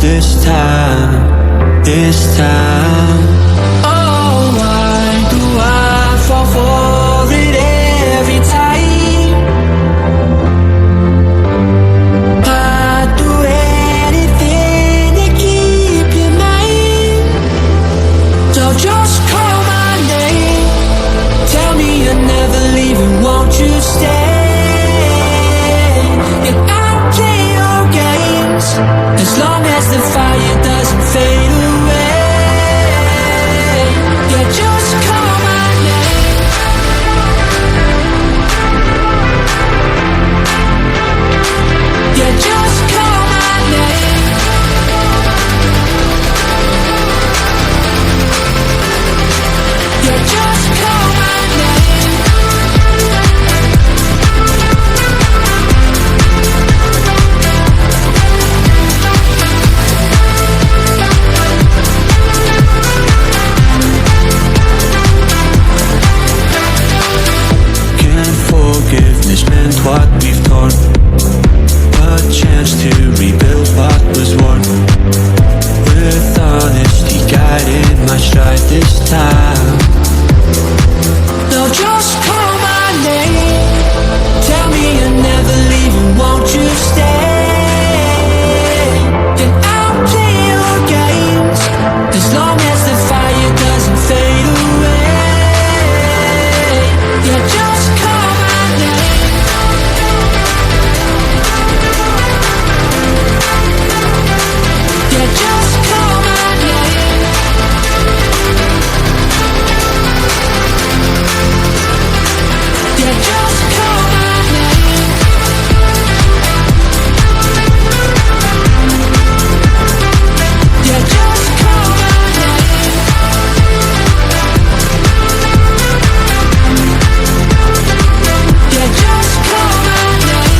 waste this time. Oh, why do I fall for it every time? I'd do anything to keep you mine. So just call my name, tell me you're never leaving, won't you stay? And I'll play your games as long as the fire doesn't fade away. Yeah, just call my name. Yeah, just call my name. Yeah, just call my name. Can't forgiveness meant what we've torn, a chance to rebuild what was worn. With honesty guiding my stride this time. Now just call my name, tell me you're never leaving, won't you stay? And I'll play your games as long as the fire doesn't fade away. Yeah, just call my name. Yeah, just call my name. Yeah, just call my name. Yeah, just call my name. Yeah, just call my name.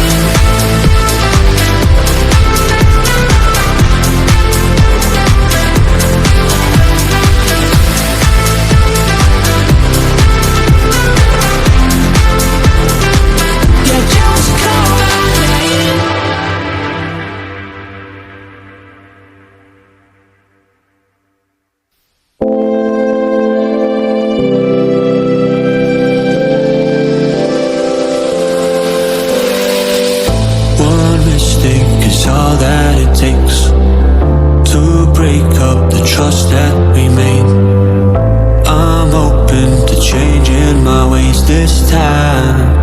Yeah, just call my name. One mistake is all that it takes to break up the trust that we made. I'm open to changing my ways this time.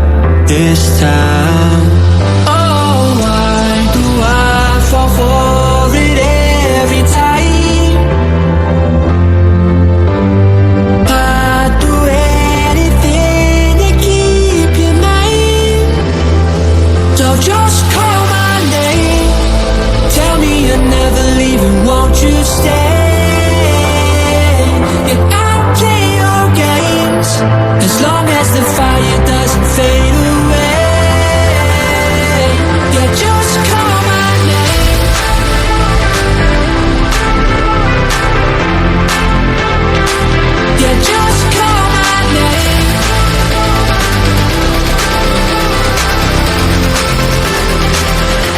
Oh, why do I fall for it every time? I'd do anything to keep you mine. So just call my name, tell me you're never leaving, won't you stay? And I'll play your games as long as the fire doesn't fade away. Yeah, just call my name. Yeah, just call my name.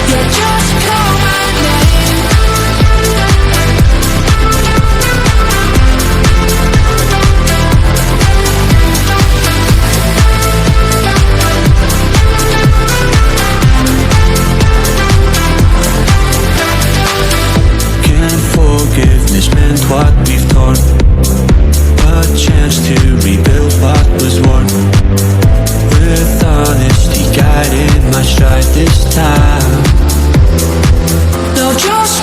Yeah, just call my name. Can't forgiveness meant what we've torn, a chance to rebuild what was worn. With honesty guiding my stride this time. Now just